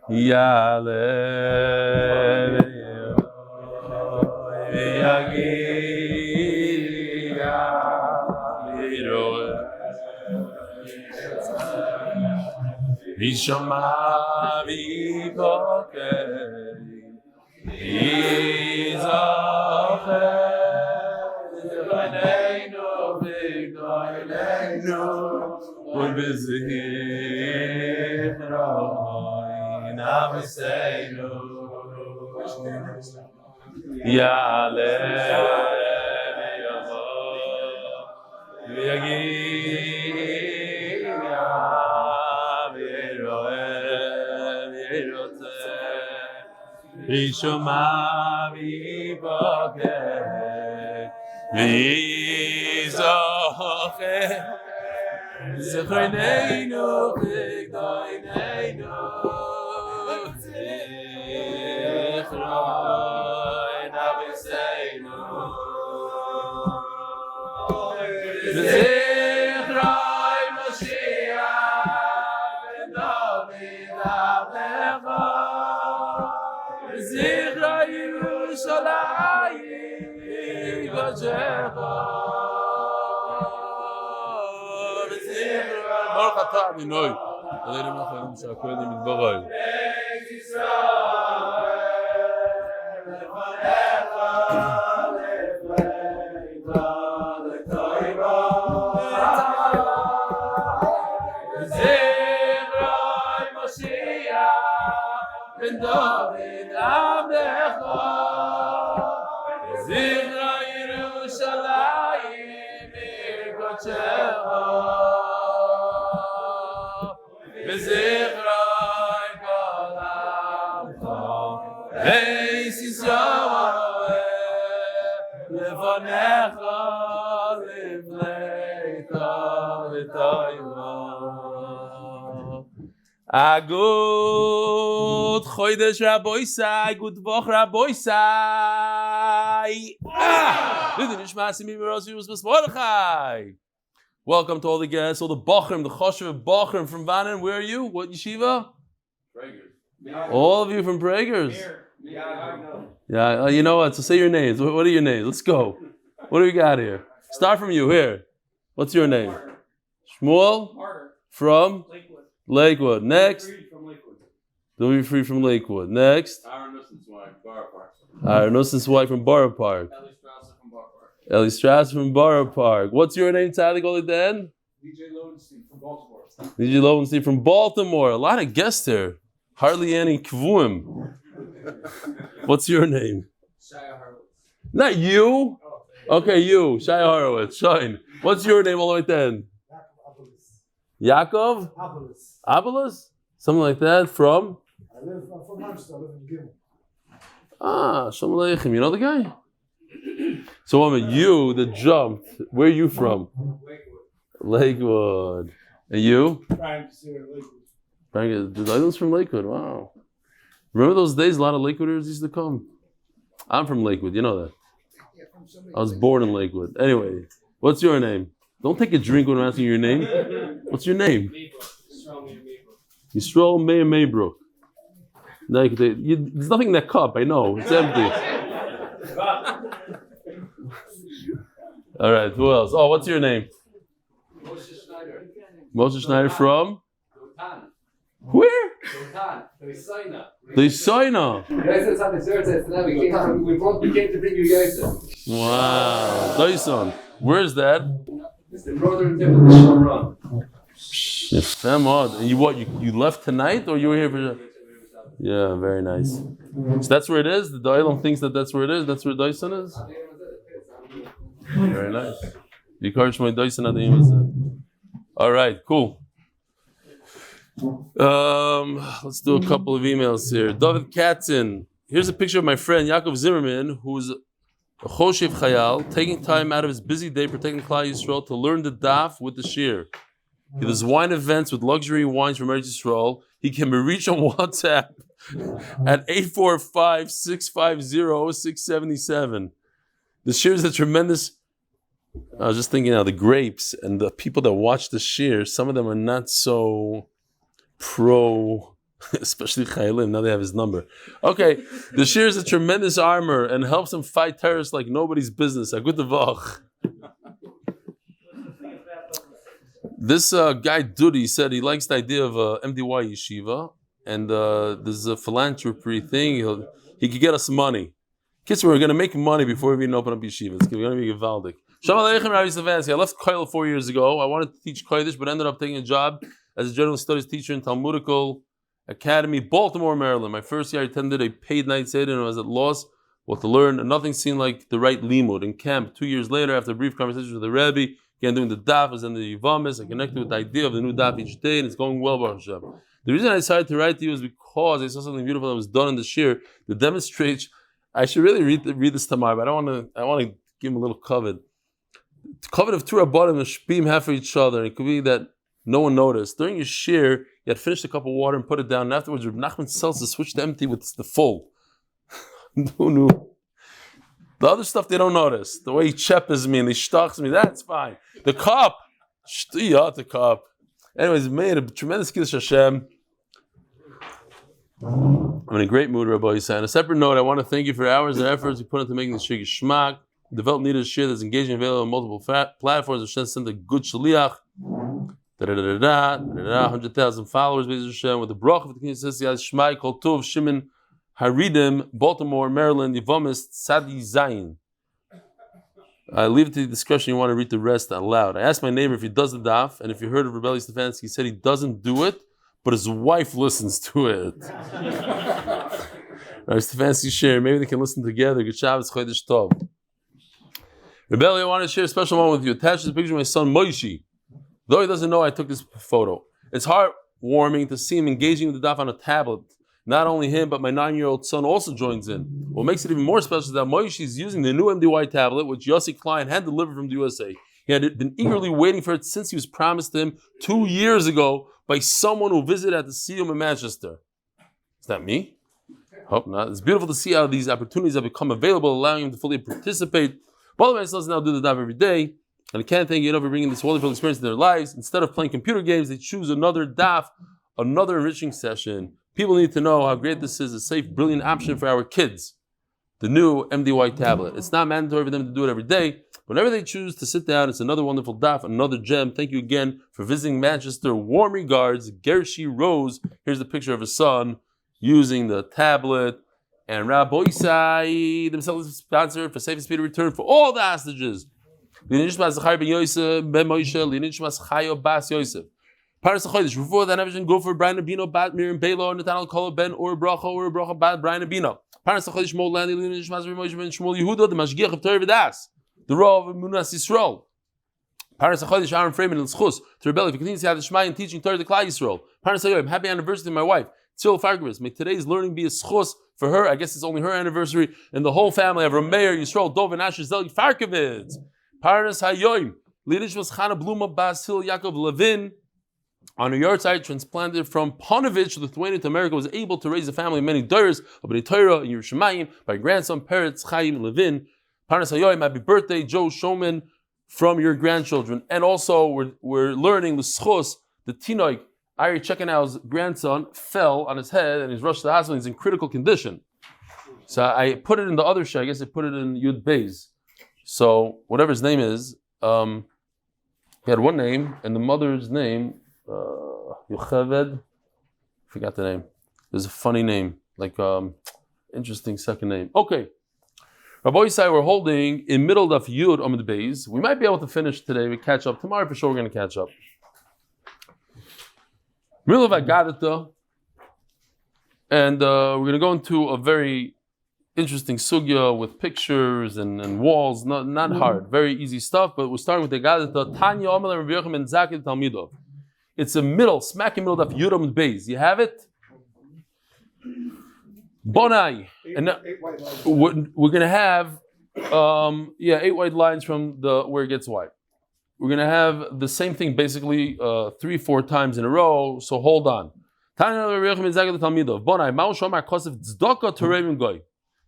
Yale Ishama v'pokei Yizachem V'neinu v'gdoilenu V'b'zichroin Amiseinu Ya'aleh v'yavo v'yagiya v'yeroeh v'yeroteh v'yishoma v'yipokeh v'yizachem Zecharineinu v'gdoineinu Zichroin Aviseinu Zichroin Mashgiach Ben David Avlecha Zichroin Yerushalayim Gojecha Baruch atah Adonai Eloheinu melech haolam she'hakolim midbaroi Zichroin Mashgiach Ben David Avlecha Zichroin Yerushalayim Gojecha V'zichroin kol amcho Beis Yisrael lefanecha lifnecha v'toiva Agud chodesh Rabboisai Gud Voch Rabboisai nishmas Miriam Mordechai. Welcome to all the guests, all the Bachrim, the Choshev of Bachrim from Vanen. Where are you? What yeshiva? Prager's. All of you from Prager's. Yeah, you know what? So say your names. What are your names? Let's go. What do we got here? Start from you. Here. What's your name? Shmuel? From? Lakewood. Next? Don't be free from Lakewood. Next? Ahron Fraiman from Borough Park. Eli Stefansky from Borough Park. What's your name, Tzadik Oliden? DJ Lowenstein from Baltimore. A lot of guests here. Hardly any kvuim. What's your name? Shaya Horowitz. Not you. Okay, you. Shaya Horowitz. Shine. What's your name all the way then? Yaakov? Abelis? Something like that. From? I'm from Manchester. I live in Gimel. Shalom Aleichem. You know the guy? So, you that jumped, where are you from? Lakewood. And you? Lakewood. The items from Lakewood. Wow. Remember those days? A lot of Lakewooders used to come. I'm from Lakewood. You know that. I was born in Lakewood. Anyway, what's your name? Don't take a drink when I'm asking your name. What's your name? Yisrael Meir Maybrook. There's nothing in that cup. I know. It's empty. All right, who else? Oh, what's your name? Moshe Schneider from? Where? The Soina. We came to bring you guys. Wow. Dyson. Where's that? It's the northern tip of the Shomron. And you left tonight or you were here for? Yeah, very nice. So that's where it is? The Dailam thinks that's where it is? That's where Dyson is? Very nice. All right, cool. Let's do a couple of emails here. David Katzen. Here's a picture of my friend Yaakov Zimmerman, who's a Choshev Chayal, taking time out of his busy day protecting Klal Yisrael to learn the Daf with the Shir. He does wine events with luxury wines from Eretz Yisrael. He can be reached on WhatsApp at 845-650-0677. The Shir is a tremendous. I was just thinking now, the grapes and the people that watch the Shir, some of them are not so pro Especially Chayalim, now they have his number. Okay, the shir is a tremendous armor and helps him fight terrorists like nobody's business. A good Voch. This guy Dudi said he likes the idea of MDY yeshiva, and there's a philanthropy thing. He could get us money. Kids, we're going to make money before we even open up yeshiva. It's going to be Givaldik. Shalom Aleichem, Rabbi Stefansky. I left Kalev 4 years ago. I wanted to teach Kodesh, but ended up taking a job as a general studies teacher in Talmudical Academy, Baltimore, Maryland. My first year I attended a paid night seder and I was at loss what to learn, and nothing seemed like the right limud. In camp, 2 years later, after a brief conversation with the Rebbe, again doing the daf, as in the Yivamis, I connected with the idea of the new daf each day, and it's going well, Baruch Hashem. The reason I decided to write to you is because I saw something beautiful that was done in the shir that demonstrates. I should really read this tomorrow, but I want to give him a little covet. Covet of two rabbanim and shpim half for each other. And it could be that no one noticed. During your shir, you had finished a cup of water and put it down, and afterwards Reb Nachman sells to switch to empty with the full. Who knew? The other stuff they don't notice. The way he cheppers me and he shtachs me, that's fine. The cup, the cup. Anyways, made a tremendous kiddush Hashem. I'm in a great mood, Rabbi Yisai. On a separate note, I want to thank you for hours and efforts you put into making the shir geschmack. Develop needed shir that's engaging and available on multiple platforms. Hashem sent a good shaliach. 100,000 followers, Hashem, with the Bracha of the Knesset says Shmai Kol Tov Shimon Haridim, Baltimore, Maryland, Yivamis Tzadi Zayin. I leave it to the discretion. You want to read the rest out loud. I asked my neighbor if he does the daf, and if you heard of Eli Stefansky, he said he doesn't do it, but his wife listens to it. Right, Stefansky share. Maybe they can listen together. Good Shabbos, Chodesh Tov. Rebelli, I want to share a special moment with you. Attached to the picture of my son Moshe. Though he doesn't know, I took this photo. It's heartwarming to see him engaging with the daf on a tablet. Not only him, but my 9-year-old son also joins in. What makes it even more special is that Moshe is using the new MDY tablet, which Yossi Klein had delivered from the USA. He had been eagerly waiting for it since he was promised to him 2 years ago by someone who visited at the Museum in Manchester. Is that me? Hope not. It's beautiful to see how these opportunities have become available, allowing him to fully participate. Bava Basra now do the daf every day, and I can't thank you enough for bringing this wonderful experience to their lives. Instead of playing computer games, they choose another daf, another enriching session. People need to know how great this is, a safe, brilliant option for our kids. The new MDY tablet. It's not mandatory for them to do it every day. Whenever they choose to sit down, it's another wonderful daf, another gem. Thank you again for visiting Manchester. Warm regards, Gershi Rose. Here's the picture of his son using the tablet. And Rabbi Isai themselves sponsor for safe and speedy return for all the hostages. Nishmas Zechariah ben Yosef ben Moshe, Nishmas Chayo bas Yosef. Paras Chodesh, Refuat the hanefesh go for Breina, Bina, bat Miriam, Baila, Netanel, Kalev, ben or Bracha, bat Breina, Bina. Paras Chodesh, Moe Landy, Nishmas Moe Shmuel Yehuda, the Mashgiach of Torah vodaas, the Rav of Munas Yisrael. Paras Chodesh, Ahron Fraiman and Schus to rebel. If you continue to have the dishmaya and teaching Torah to klal Yisrael. Paras Hayoim, happy anniversary to my wife. Tzil Fargavas, may today's learning be a schus for her. I guess it's only her anniversary, and the whole family of Rameir, Yisrael, Dov, and Asher Zeli Farkavitz. Paras Hayoim, Liluy was Chana Bluma Basil Yaakov Levin. On a yard site transplanted from Ponovich, Lithuania to America, was able to raise a family of many daughters of Bnei Torah in Yerushalayim by grandson Peretz Chaim Levin. Paras Hayoim, happy birthday, Joe Showman, from your grandchildren. And also, we're learning the schos, the Tinoik, Ari Chekanow's grandson, fell on his head and he's rushed to the hospital. He's in critical condition. So I put it in the other show. I guess I put it in Amud Beis. So whatever his name is, he had one name, and the mother's name, Yocheved, forgot the name. There's a funny name, like interesting second name. Okay. Rabbi Yisai, we're holding in middle of Yud Amud Beis. We might be able to finish today. We catch up tomorrow for sure. We're going to catch up. Middle of Agadata, and we're going to go into a very interesting sugya with pictures and walls. Not hard, very easy stuff. But we're starting with the Agadata. Tanya Omer Rabbi Yochanan Zakid Talmido. It's a middle, smack in the middle of Yud Amud Beis. You have it? Bonai. And we're going to have 8 white lines from the where it gets white. We're going to have the same thing basically 3-4 times in a row, so hold on. The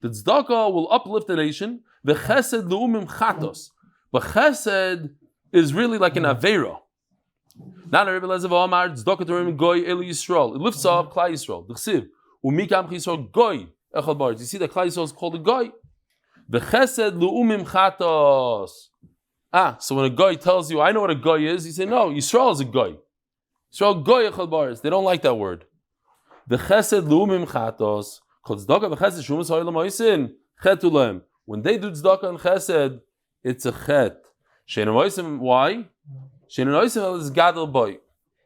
tzedakah will uplift the nation. The chesed le'umim chatos. But chesed is really like an aveira. Nana Rebbe Lezer Omar tzedakah Torah goy Eli Yisrael. It lifts up Klal Yisrael. D'chsiv umikam Yisrael goy echad baritz. You see that Klal Yisrael is called a goy. V'chesed lu'umim chatos. So when a goy tells you, I know what a goy is, you say, no, Yisrael is a goy. Yisrael goy echad baritz. They don't like that word. V'chesed lu'umim chatos. Kol tzedakah v'chesed shumas ha'olam ha'osin chetu lehem. When they do tzedakah and chesed, it's a chet. She'en ha'osim, why? She'en ha'osim is gadol boy.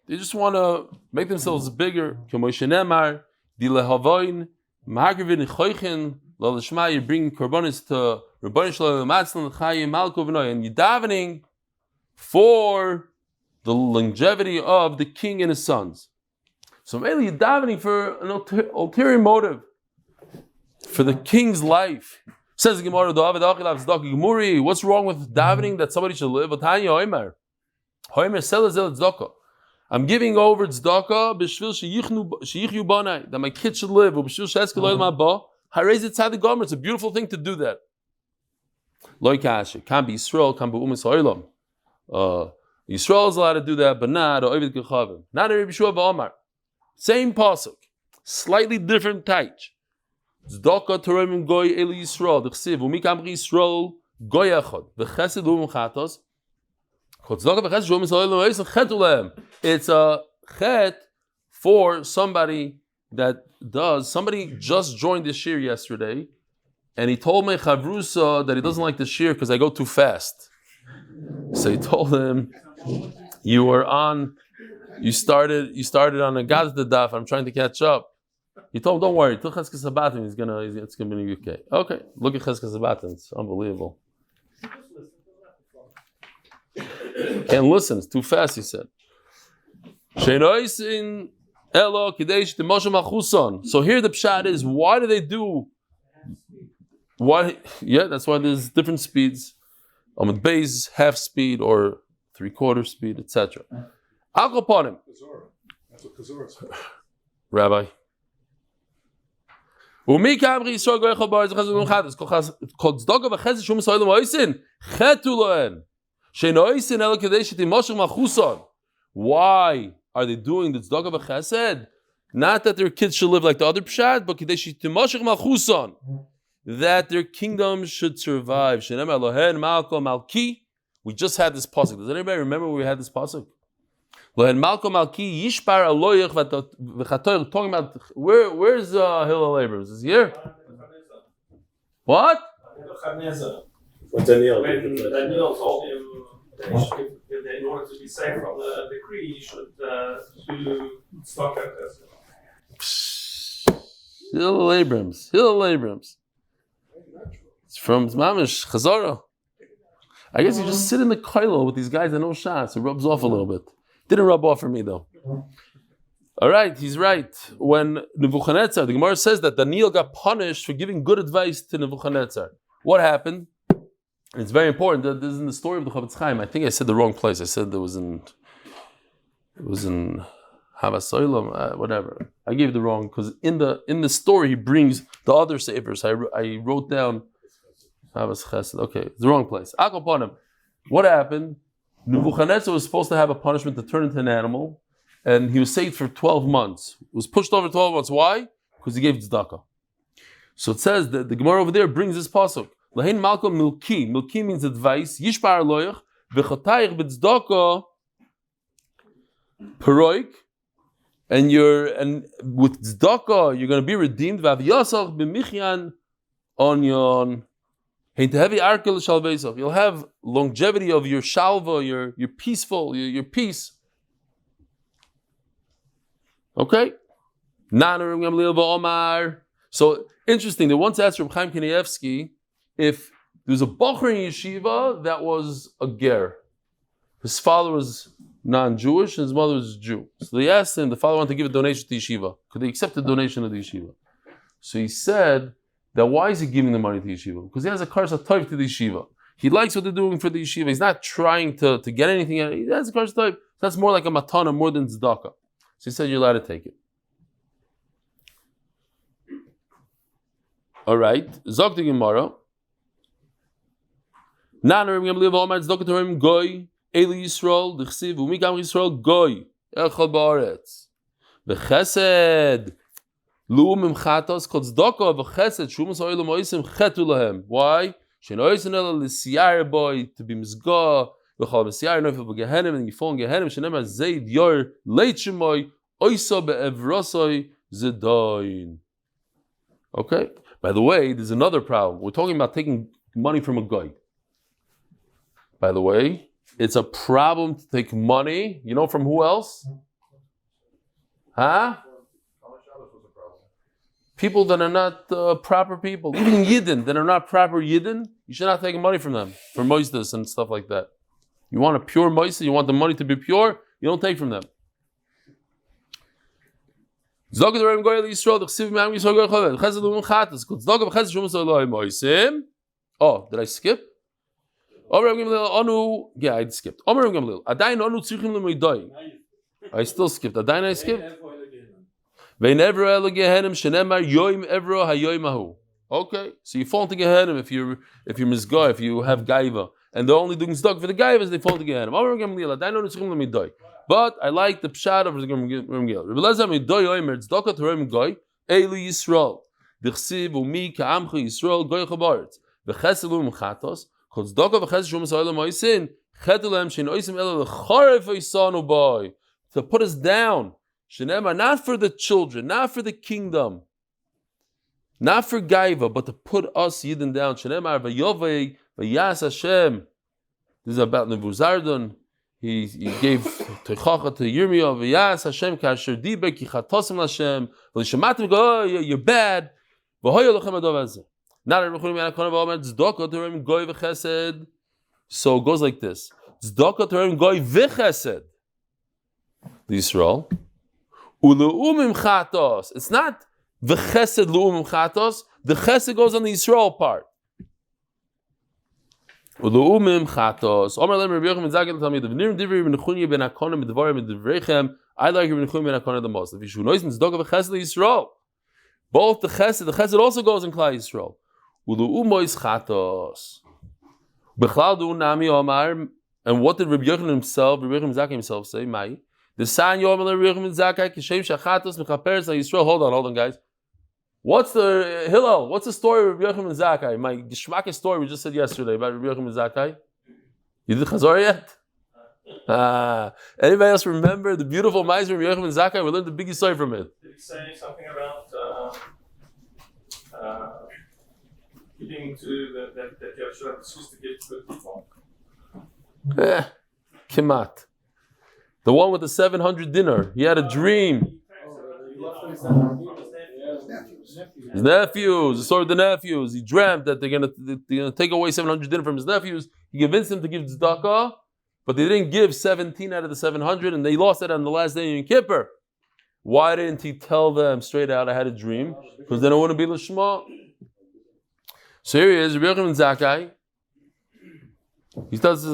They just want to make themselves bigger. K'moshe nemar, di lehavoin, ma'akrivin choichin, lo l'shma, you bring korbanos to Rebbeinu Shalom, Matzlan, Chayim, Malko, V'noy, and you're davening for the longevity of the king and his sons. So mainly you're davening for an ulterior motive, for the king's life. Says the Gemara, what's wrong with davening that somebody should live? I'm giving over tzedakah that my kids should live. It's a beautiful thing to do that. Can't be Yisrael, can't be Umas Ha'olam. Yisrael is allowed to do that, but not Ovid Kechavim. Not a Rebbe Yeshua Ba'omar. Same pasuk, slightly different taich. Tzedakah Torah goy Eli Yisrael. D'chsiv umikam Yisrael goy echad v'chesed u'um chatos. It's a chet for somebody that does. Somebody just joined the shir yesterday, and he told me chavrusa that he doesn't like the shir because I go too fast. So he told him, "You started on a gaz the daf. I'm trying to catch up." He told him, "Don't worry, till Cheskes Sabatim, it's gonna be okay." Okay, look at Cheskes Sabatim. It's unbelievable. Can't listen, it's too fast, he said. So here the pshat is, why do they do? Why? Yeah, that's why there's different speeds. Amud Beis, half speed or 3/4 speed, etc. I'll go upon him. That's what Kazora said. Rabbi. Why are they doing the tzedakah v'chesed? Not that their kids should live like the other pshat, but that their kingdom should survive. We just had this pasuk. Does anybody remember where we had this pasuk? Talking about where's Hillel Abrams? Is he here? What? When Daniel told him that in order to be safe from the decree, he should do stock at Hillel Abrams. It's from Mamish Chazara. I guess you just sit in the koilo with these guys that know shots. It rubs off a little bit. Didn't rub off for me though. All right, he's right. When Nebuchadnezzar, the Gemara says that Daniel got punished for giving good advice to Nebuchadnezzar. What happened? It's very important that this is in the story of the Chavetz Chaim. I think I said the wrong place. I said it was in Havas Olam, whatever. I gave it the wrong because in the story he brings the other savers. I wrote down Havas Chesed. Okay, it's the wrong place. Akoponim. What happened? Nebuchadnezzar was supposed to have a punishment to turn into an animal, and he was saved for 12 months. He was pushed over 12 months. Why? Because he gave tzedakah. So it says that the Gemara over there brings this pasuk. Lahein malkom milki. Milki means advice. Yishpar loyach v'chotayich b'tzedakah peroik, and with tzedakah you're going to be redeemed. V'aviyasach b'michyan onyon. You'll have longevity of your shalva, your peaceful, your peace. Okay? So interesting. They once asked Reb Chaim Kanievsky if there was a bocher in yeshiva that was a ger. His father was non-Jewish and his mother was a Jew. So they asked him, the father wanted to give a donation to yeshiva. Could they accept the donation of the yeshiva? So he said, that why is he giving the money to yeshiva? Because he has a karsa type to the yeshiva. He likes what they're doing for the yeshiva. He's not trying to get anything out of it. He has a karsa type. That's more like a matana, more than tzedakah. So he said you're allowed to take it. All right. Zok the Gemara. Eli Yisrael, D'chsiv, Umi Gam Yisrael, Goy, Echad Ba'aretz. V'chesed, Lu'um Imchatos, Kotzdoka, V'chesed, Shumas Ha'olam Oisim, Chetu Lahem. Why? Shein Oisin Ela L'siyar Boy, to be Mizgah, V'chal M'siyar, Noifel B'Gehenim, and you fall in Gehenim, Shenemar Zayd Yor, Leit Shemoy, Oisa Be'evrosoi, Zedayin. Okay? By the way, there's another problem. We're talking about taking money from a guy. By the way, it's a problem to take money. You know from who else? Huh? People that are not proper people. Even Yidden that are not proper Yidden, you should not take money from them. For moistus and stuff like that. You want a pure moistus, you want the money to be pure, you don't take from them. Oh, did I skip? Yeah, I skipped. I still skipped. I skipped. Okay, so you fall into Gehenim if you're Mizgah, if you have Gaiva. And they're only doing Zdok for the Gaivas, they fall into Gehenim. But I like the pshat of Rebbe Lezer midoy oimer tzedakah torem goy Eli Yisrael d'chsiv umi ka'amcha Yisrael goy chabaretz v'cheselu m'chatos kol tzedakah v'ches shum sa'olam oisin chetelem shein oisim ela l'charef oisanu boy, to put us down. Shenema, not for the children, not for the kingdom, not for Gaiva, but to put us Yidden down. Shenema v'yovei v'yas Hashem. This is about Nebuzaradan. He gave Techacha to Yirmiyah, v'yas Hashem kasher dibek yichatosim Hashem v'lishamatim go, you're bad. V'hoyo lochem adov hazeh. Not everyone man akona v'omer tzedakah torem goy v'chesed. So it goes like this: tzedakah torem goy v'chesed. The Yisrael u'le'umim chatos. It's not v'chesed le'umim chatos. The chesed goes on the Yisrael part. U'le'umim chatos. Omer lem Rabbi Yochanan Zagel Talmid. V'nirim divri v'nechunya ben akona midvarim midvrechem. I like Rabbi Nechunya ben akona the most. If you should know it's tzedakah v'chesed Yisrael. Both the chesed also goes in klal Yisrael. U'le'umois chatos. B'chlal du nami omar. And what did Rabbi Yochanan himself, Rabbi Yochanan Zakai himself say? Mai. The sign Yomer Rabbi Yochanan Zakai kishem shachatos mechaperes Yisrael. Hold on, guys. What's the Hillel? What's the story of Rabbi Yochanan Zakai? My Geshmaka story we just said yesterday about Rabbi Yochanan Zakai. You did Chazor yet? Anybody else remember the beautiful Ma'aser of Rabbi Yochanan Zakai? We learned the biggest story from it. Did he say something about giving to that you should have excuse to give to people? Kimat. The one with the 700 dinner. He had a dream. His nephews, the story of the nephews. He dreamt that they're gonna take away 700 dinner from his nephews. He convinced them to give tzedakah, but they didn't give 17 out of the 700, and they lost it on the last day in Kippur. Why didn't he tell them straight out, I had a dream? Because then it wouldn't be l'shma. So here he is, Rabbi Yochanan Zakai. He tells us,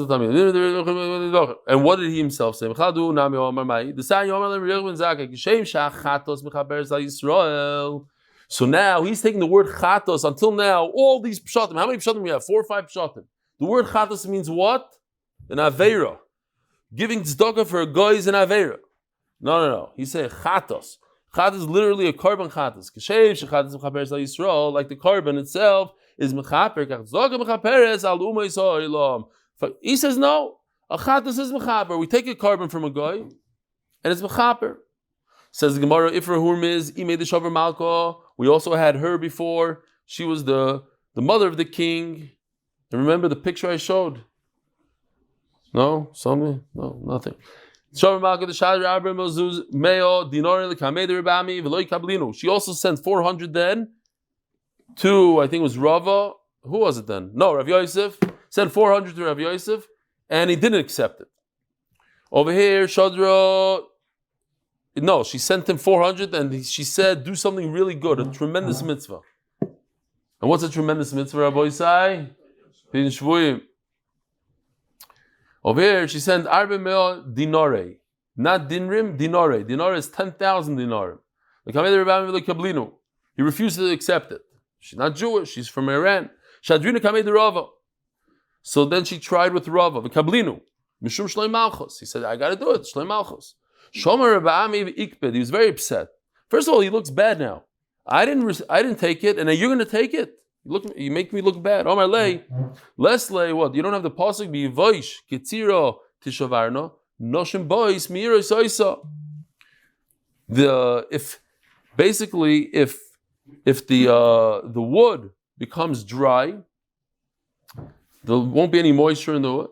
and what did he himself say? The So now he's taking the word chatos. Until now, all these pshatim. How many pshatim we have? 4 or 5 pshatim. The word chatos means what? An aveira. Giving tzedakah for a guy is an aveira. No. He said chatos. Chatos is literally a carbon chatos. Like the carbon itself is mechaper. He says no. A chatos is mechaper. We take a carbon from a guy, and it's mechaper. Says the Gemara, if her hurmiz imei the shavar malka. We also had her before. She was the mother of the king. And remember the picture I showed? No? Something? No, nothing. Shavar malka the shadr abram mezuz meo dinar lekamei rebami v'loy kablinu. She also sent 400 then to, I think it was Rava. Who was it then? No, Rav Yosef. Sent 400 to Rav Yosef, and he didn't accept it. Over here, Shadra. No, she sent him 400 and she said, do something really good, a tremendous mitzvah. And what's a tremendous mitzvah, Rabbi Isai? Over here, she sent Arbe Meo Dinare. Not Dinrim, Dinare. Dinare is 10,000 dinarim. He refused to accept it. She's not Jewish, she's from Iran. Shadrina Kamed Rava. So then she tried with Rava, V'kablinu. Mishum Shloi Malchus. He said, I got to do it. Shloi Malchus. Shomer Rabbi Ami Ikped. He was very upset. First of all, he looks bad now. I didn't take it, and now you're going to take it. You make me look bad. Omar lei, Leslie, what? You don't have the pasuk be voish ketziro tishavarno noshim boys miiro soisa. If the wood becomes dry, there won't be any moisture in the wood.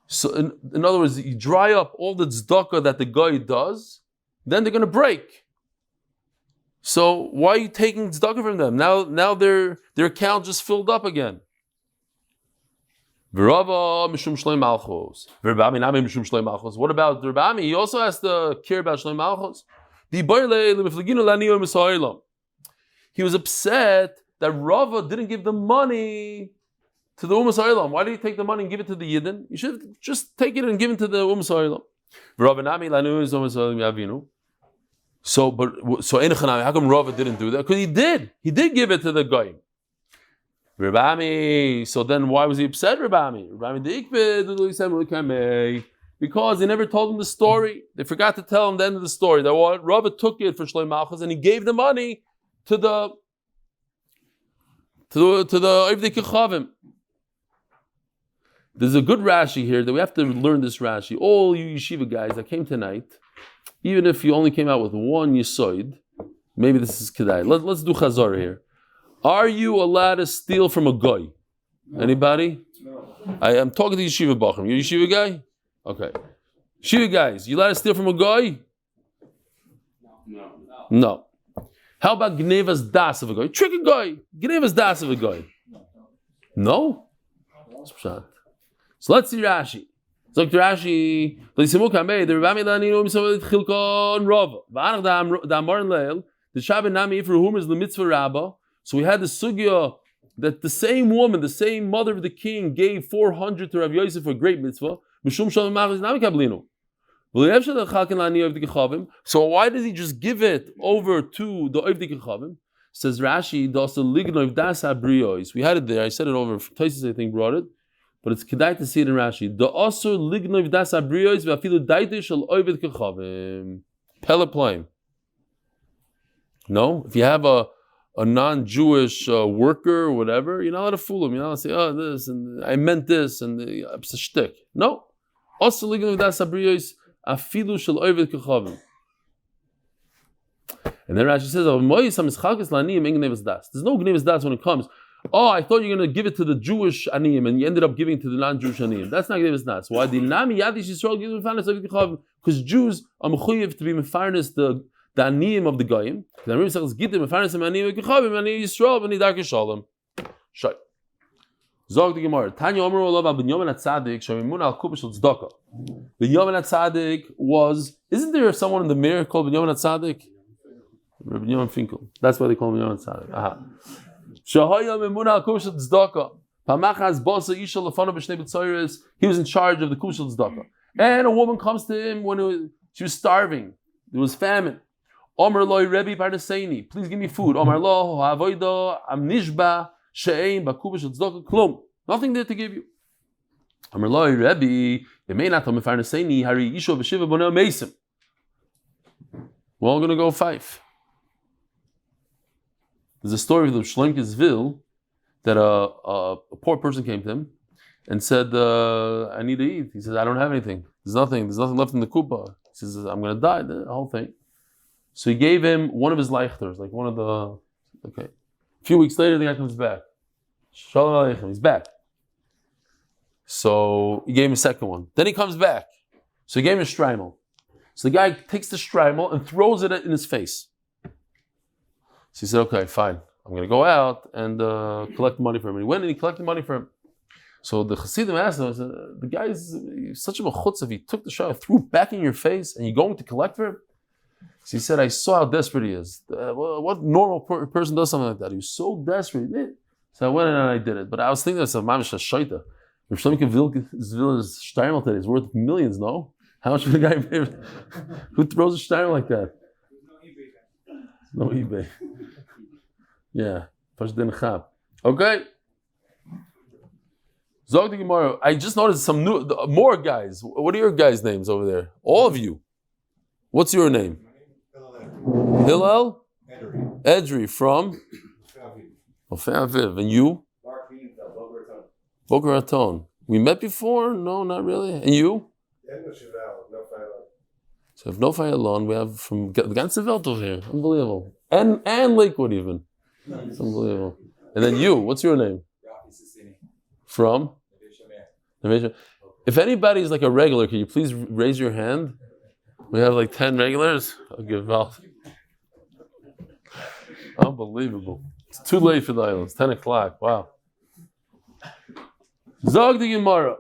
So in other words, you dry up all the tzedakah that the guy does, then they're going to break. So why are you taking tzedakah from them? Now their account just filled up again. What about Rabami? He also has to care about Shloi Malchus. He was upset that Rava didn't give the money to the Umas Ha'olam. Why did he take the money and give it to the Yidden? You should just take it and give it to the Umas Ha'olam. So how come Rava didn't do that? Because he did give it to the guy. So then why was he upset, Rabami? Because they never told him the story. They forgot to tell him the end of the story. That Rava took it for Shloi Malchus and he gave the money to the Ovdei Kechavim. There's a good Rashi here that we have to learn this Rashi. All you yeshiva guys that came tonight, even if you only came out with one yisoid, maybe this is kedai. Let's do chazor here. Are you allowed to steal from a goy? Anybody? No. I am talking to yeshiva bachrim. You a yeshiva guy? Okay. Yeshiva guys, you allowed to steal from a goy? No. How about gnevas das of a goy? Trick a goy. Gnevas das of a goy. No? So let's see Rashi. So Rashi, the Rabami Lanino Chilkon Rava. V'anach da Amor Leil, the Shabbat Nami for whom is the mitzvah rabba. So we had the sugya that the same woman, the same mother of the king, gave 400 to Rav Yosef for a great mitzvah. So why did he just give it over to the Ovdei Kechavim? Says Rashi, we had it there. I said it over. Tosis I think brought it. But it's kedai to see it in Rashi. The asur lignov das abriyos v'afilu daitish al oved kechavim. Peleploim. No, if you have a non-Jewish worker or whatever, you're not allowed to fool him. You're not allowed to say, oh, this and I meant this and it's a shtick. No, asur lignov das abriyos afilu shal oved kechavim. And then Rashi says, there's no gnevas das when it comes. Oh, I thought you were going to give it to the Jewish aniyim, and you ended up giving it to the non-Jewish aniyim. That's not gnevas das. Why? Because Jews are mechuyev to be mefarnes the aniyim of the goyim. Because the Rebbe says, "Gite mefarnes aniyim kechavim aniyim Yisrael v'nidar keshalom." Shai. Zog the Gemara. Tanya Omer Olav Al Binyamin Atzadik Shemimun Al Kubish Al Tzedakah. Binyamin Atzadik was. Isn't there someone in the mirror called Binyamin Atzadik? Rabbi Binyamin Finkel. That's why they call him Binyamin Atzadik. Aha. He was in charge of the kushel tzedakah. And a woman comes to him when she was starving. There was famine. Omer loy Rebbe Parnaseini, please give me food. Omer lo ha'avoida am nishba she'ein ba'kubish tzedakah klum. Nothing there to give you. Omer loy Rebbe yemein atam Parnaseini hari isho v'shiva bonel meisim. We're all going to go 5. There's a story of the Shlemkesville that a poor person came to him and said, I need to eat. He says, I don't have anything. There's nothing left in the kupa. He says, I'm going to die, the whole thing. So he gave him one of his leichters, like one of the, okay. A few weeks later, the guy comes back. Shalom Aleichem, he's back. So he gave him a second one. Then he comes back. So he gave him a shtreimel. So the guy takes the shtreimel and throws it in his face. So he said, okay, fine. I'm going to go out and collect money for him. And he went and he collected money for him. So the Chassidim asked him, said, the guy's such a mechutzav, he took the shot, threw it back in your face, and you're going to collect for him? So he said, I saw how desperate he is. What normal person does something like that? He was so desperate. So I went in and I did it. But I was thinking to myself, mamish shaita. If Shlemkesville's shtreimel today is worth millions, no? How much would the guy pay? Who throws a shtreimel like that? No eBay. Yeah. Okay. Zog the Gemara. I just noticed some more guys. What are your guys' names over there? All of you. What's your name? Hillel? Edri from? Aviv. And you? Boca Raton. We met before? No, not really. And you? So if no fire alone, we have from the ganze Welt over here. Unbelievable. And Lakewood even. It's unbelievable. And then you, what's your name? From? If anybody is like a regular, can you please raise your hand? We have like 10 regulars. I'll give out. Unbelievable. It's too late for the island. It's 10 o'clock. Wow. Zog the Gemara.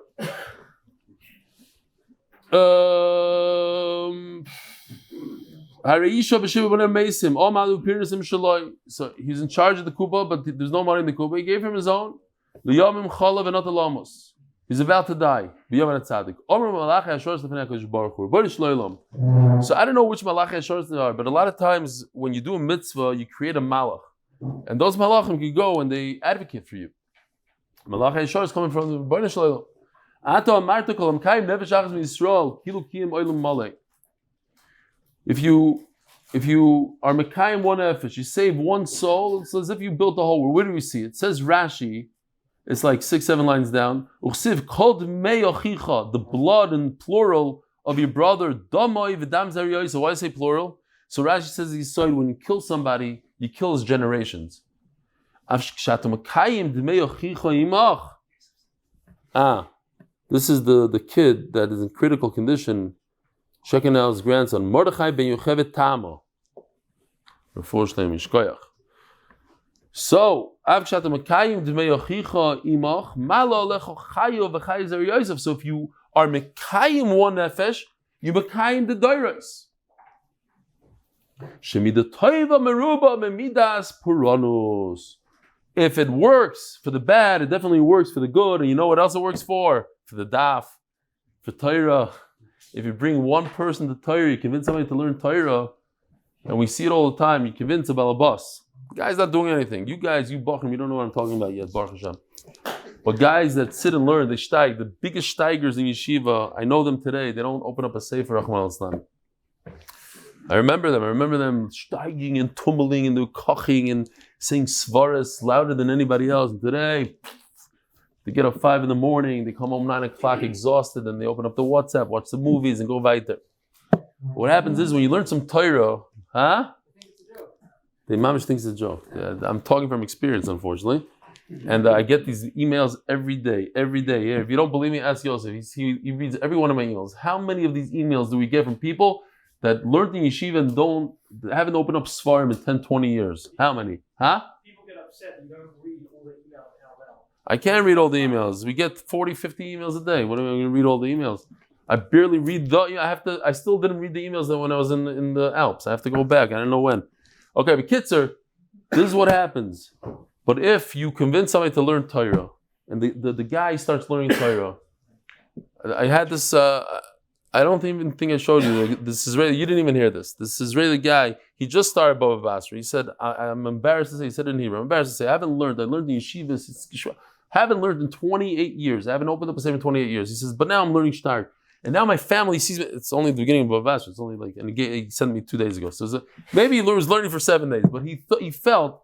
So he's in charge of the kuba, but there's no money in the kuba. He gave him his own. He's about to die. So I don't know which Malachi Ashoros they are, but a lot of times when you do a mitzvah, you create a malach. And those malachim can go and they advocate for you. Malachi Ashoros is coming from the Breina Shloilom. If you are Mekayim one nefesh, you save one soul, it's as if you built the whole world. Where do we see it? It says Rashi, it's like 6-7 lines down. The blood in plural of your brother. So why say plural? So Rashi says when you kill somebody, you kill his generations. This is the kid that is in critical condition. Checking out his grandson, Mordechai ben Yochevet Tamo. So, so if you are Mekayim one nefesh, you Mekayim the Doiros. If it works for the bad, it definitely works for the good. And you know what else it works for? For the daf, for Torah. If you bring one person to Torah, you convince somebody to learn Torah, and we see it all the time, you convince a balabas. The guy's not doing anything. You guys, you Bachrim, you don't know what I'm talking about yet, Baruch Hashem. But guys that sit and learn, they steig, the biggest steigers in yeshiva, I know them today, they don't open up a sefer, Rahman al-Islam. I remember them steiging and tumbling and koching and saying svaras louder than anybody else. And today, they get up 5 a.m, they come home 9 o'clock exhausted, and they open up the WhatsApp, watch the movies, and go weiter. What happens is when you learn some Torah, the mamish thinks it's a joke. Yeah, I'm talking from experience, unfortunately. And I get these emails every day. Yeah, if you don't believe me, ask Yosef. He reads every one of my emails. How many of these emails do we get from people that learned in yeshiva and haven't opened up Svarim in 10, 20 years? How many? People get upset and don't read all the emails out loud. I can't read all the emails. We get 40, 50 emails a day. What am I going to read all the emails? I barely read I still didn't read the emails when I was in the Alps. I have to go back. I don't know when. Okay, but Kitzer, this is what happens. But if you convince somebody to learn Torah, and the guy starts learning Torah, I had this, I don't even think I showed you, this Israeli, you didn't even hear this. This Israeli guy, he just started Bava Basra. He said, I'm embarrassed to say, he said it in Hebrew, I'm embarrassed to say, I learned in yeshivas, haven't learned in 28 years. I haven't opened up a sefer in 28 years. He says, but now I'm learning Shtar. And now my family sees me. It's only the beginning of Bava Basra. It's only like, and he sent me 2 days ago. So maybe he was learning for 7 days, but he felt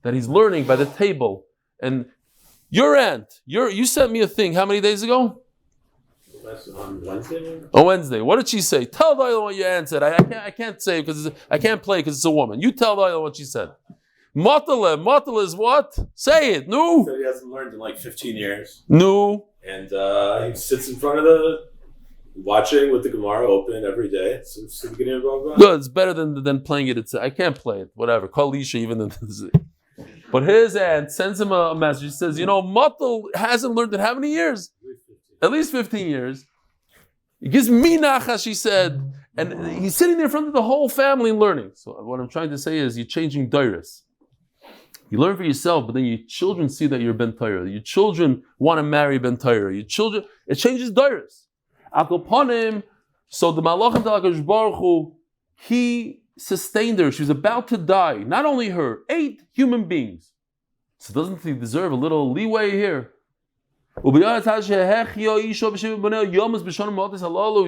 that he's learning by the table. And your aunt, you sent me a thing how many days ago? On Wednesday? On Wednesday. What did she say? Tell the other what your aunt said. I can't say because I can't play because it's a woman. You tell the other what she said. Motale is what? Say it. No. He said he hasn't learned in like 15 years. No. And he sits in front of watching with the Gemara open every day since the beginning of Bava. Good. It's better than playing it. I can't play it. Whatever. Call Lisha even. But his aunt sends him a message. She says, Motel hasn't learned in how many years? At least 15 years. He gives me nachas, she said. And he's sitting there in front of the whole family learning. So what I'm trying to say is you're changing dairas. You learn for yourself, but then your children see that you're Ben Torah. Your children want to marry Ben Torah. Your children, it changes dairas. Akoponim, so the Malachim Talakash Baruch Hu, he sustained her. She was about to die. Not only her, 8 human beings. So doesn't he deserve a little leeway here? He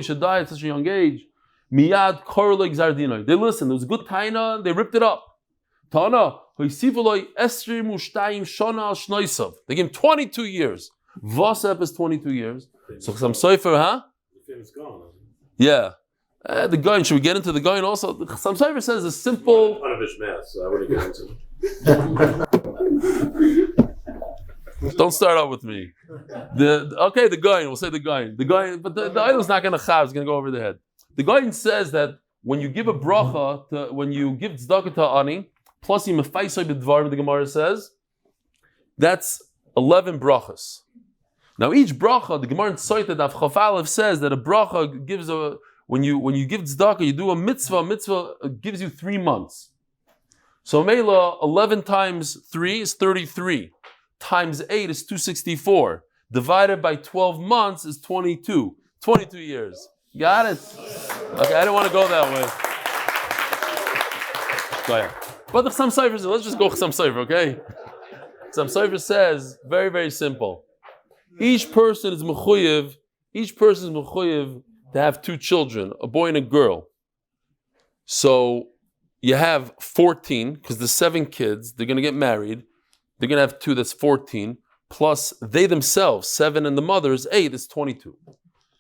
should die at such a young age. Miyad korle gzar dinoi. They listened. There was a good taina. They ripped it up. Tana hoisivuloi esrim ushtayim shana al shnoisav. They gave him 22 years. Vosep is 22 years. So some sofer, huh? The famous gone. Yeah. The Goyin. Should we get into the Goyin also? Some sofer says a simple. Hanefesh math, so I wouldn't get into it. Don't start out with me. The Goyin. We'll say the Goyin. The Goyin, but the idol's not going to chav. It's going to go over the head. The Goyin says that when you give a bracha, when you give tzedakah to ani, plus you mefaisoi b'dvarim, the Gemara says, that's 11 brachas. Now each bracha, the Gemara in Siyadta Daf Chaf Aleph says that a bracha gives when you give tzedakah, you do a mitzvah gives you 3 months. So Mela, 11 times 3 is 33, times 8 is 264, divided by 12 months is 22 years. Got it? Okay, I don't want to go that way. Go ahead. But the Chassam Sofer says, let's just go Chassam Sofer, okay? Chassam Sofer says, very, very simple. Each person is mechuyev to have 2 children, a boy and a girl. So you have 14, because the 7 kids, they're going to get married. They're going to have 2, that's 14. Plus they themselves, 7 and the mother is 8, it's 22.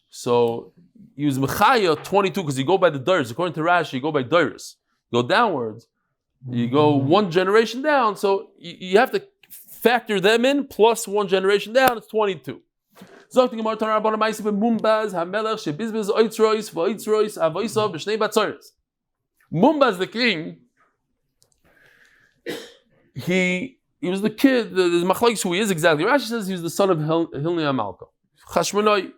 So use mechaya 22 because you go by the dairis. According to Rashi, you go by dairis. Go downwards. You go 1 generation down. So you have to factor them in plus 1 generation down. It's 22. Mumbaz the king. He was the kid. The machlokes who he is exactly. Rashi says he was the son of Hilni Amalka. Chashmonai.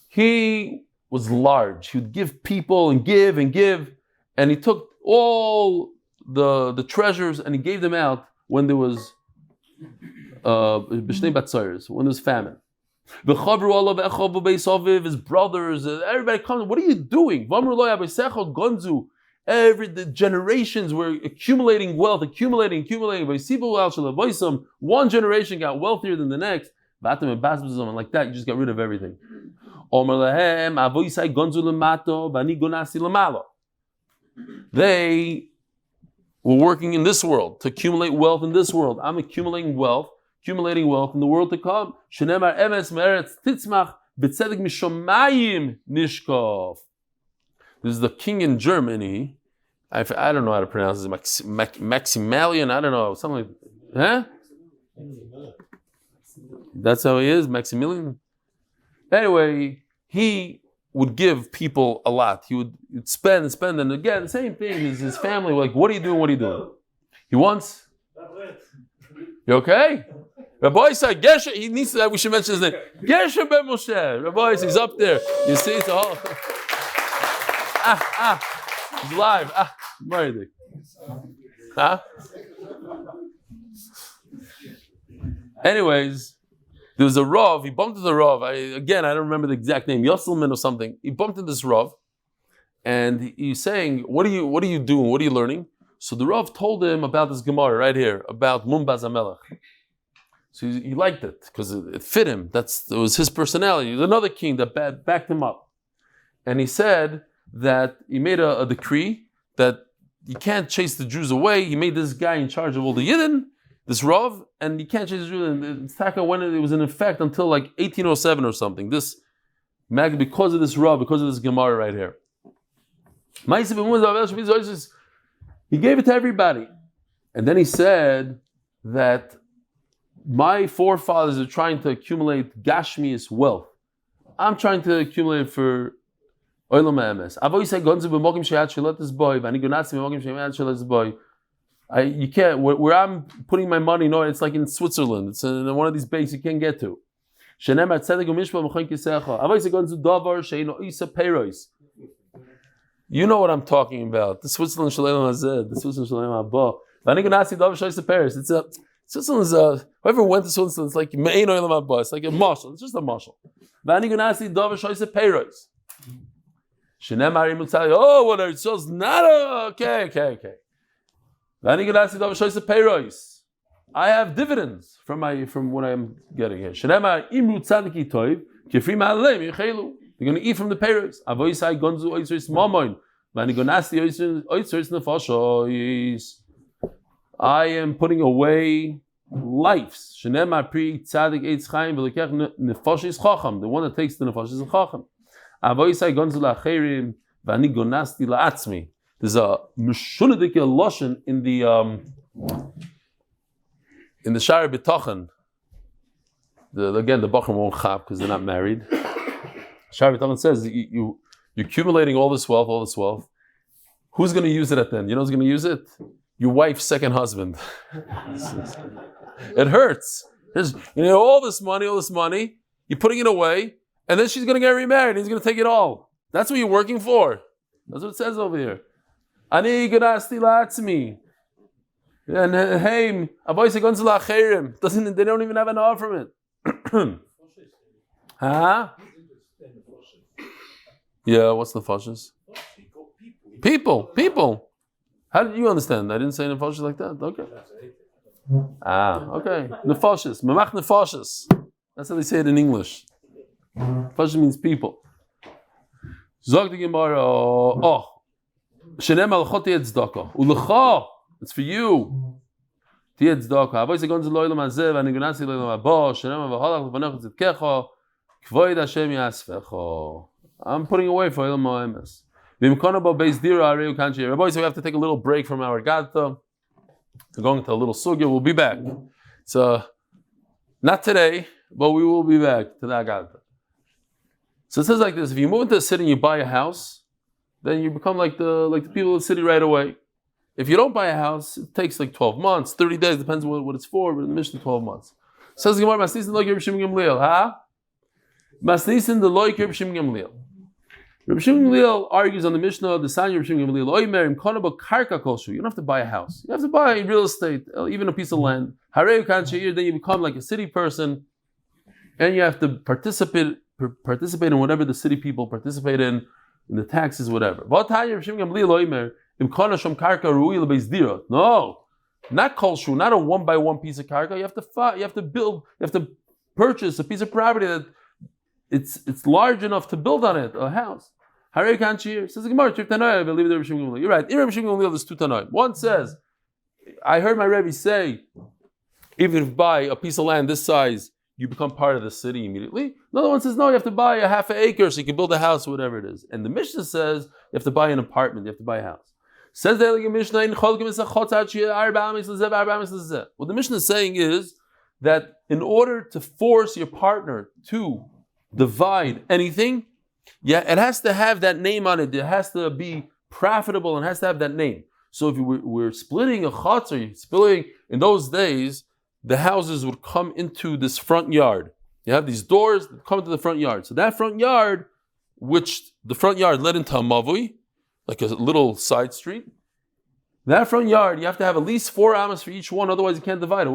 He was large. He would give people and give, and he took all the treasures and he gave them out when there was b'shnei batzaris, when there was famine. His brothers, everybody comes. What are you doing? The generations were accumulating wealth, accumulating. 1 generation got wealthier than the next. And like that, you just got rid of everything. They were working in this world to accumulate wealth in this world. I'm accumulating wealth in the world to come. This is the king in Germany. I don't know how to pronounce it. Maximilian, I don't know. Something like, huh? That's how he is, Maximilian. Anyway, he would give people a lot. He would spend, and again, the same thing. His family were like, what are you doing? He wants. You okay? Rabbi said, Gesher, he needs to, we should mention his name. Gesher ben Moshe. Rabbi, he's up there. You see, it's all. He's live. Married. Anyways, there was a Rav, he bumped into the Rav. I don't remember the exact name, Yosselman or something. He bumped into this Rav, and he's saying, what are you doing? What are you learning? So the Rav told him about this Gemara right here, about Mumbaz HaMelech. So he liked it, because it fit him. It was his personality. He was another king that backed him up. And he said that he made a decree that you can't chase the Jews away. He made this guy in charge of all the Yidden, this Rav, and you can't chase the Jews. And Taka, when it was in effect until like 1807 or something. This because of this Rav, because of this Gemara right here. He gave it to everybody. And then he said that my forefathers are trying to accumulate Gashmius wealth. I'm trying to accumulate for Olam HaEmes. I've always said, you can't, where I'm putting my money, no, it's like in Switzerland. It's in one of these banks you can't get to. You know what I'm talking about. The Switzerland Shalom Hazed, the Switzerland Shalom Haba. Switzerland's whoever went to Switzerland, it's like Me'ein Olam Haba. It's like a marshal. It's just a marshal. Oh, what are it's not okay. I have dividends from what I'm getting here. Shenema imru tzadiki toiv kifri ma'alem yichelu. They're going to eat from the payers. Avoisai gonzu oitzris mamoin. Vani gonasti oitzris nefashos. I am putting away lives. Shenema pri tzadik eitz chaim v'lekech nefashis chacham. The one that takes the nefashis is chacham. Avoisai gonzu la'acherim vani gonasti la'atzmi. There's a mishunadik lashon in the Shari B'Tachan. Again, the Bachar won't chap because they're not married. Shari B'Tachan says you're accumulating all this wealth. Who's going to use it at the end? You know who's going to use it? Your wife's second husband. It hurts. There's, all this money, you're putting it away, and then she's going to get remarried, and he's going to take it all. That's what you're working for. That's what it says over here. Ani ganasti la'atzmi. And hey, avoisai gonzu la'acherim. They don't even have an R from it. Huh? Yeah, what's the nefashos? People. How did you understand? I didn't say nefashos like that. Okay. Okay. Nefashos. Mamach nefashos. That's how they say it in English. Nefashos means people. Zog the Gemara. Shenem al chot tzedakah. Ulecha. It's for you. Tiyed tzedakah. Avoisai gonzu lo'olam hazeh v'ani gonasi lo'olam haba. Shenem v'halach l'fanecha tzedkecha. Kvoid Hashem yasfecha. I'm putting away for Olam Ha'emes. V'imkono beis dira areu kanchi. Rabbi, so we have to take a little break from our gata. We're going to a little sugya. We'll be back. So, not today, but we will be back to that gata. So it says like this: if you move into a city and you buy a house, then you become like the people of the city right away. If you don't buy a house, it takes like 12 months, 30 days, depends on what it's for, but in the Mishnah 12 months. Says the Gemara, Masnisin lo Reb Shimon Gamliel, huh? Masnisin the lo Reb Shimon Gamliel. Reb Shimon Gamliel argues on the Mishnah, the Sanya Reb Shimon Gamliel, Oimer im konaba karka koshu. You don't have to buy a house. You have to buy real estate, even a piece of land. Hareu kan she'ir, then you become like a city person, and you have to participate in whatever the city people participate in the taxes, whatever. No, not kolshu, not a 1-by-1 piece of karka. You have to purchase a piece of property that it's large enough to build on it, a house. Says the Gemara, you're right. There's two Tanoim. One says, I heard my Rebbe say, even if you buy a piece of land this size, you become part of the city immediately. Another one says, no, you have to buy a half an acre so you can build a house or whatever it is. And the Mishnah says, you have to buy an apartment, you have to buy a house. Says the Mishnah, what the Mishnah is saying is that in order to force your partner to divide anything, it has to have that name on it. It has to be profitable and has to have that name. So if we're splitting a chatzar, splitting in those days, the houses would come into this front yard. You have these doors that come into the front yard. So that front yard, which the front yard led into a mavui, like a little side street. That front yard, you have to have at least 4 amas for each one, otherwise you can't divide it.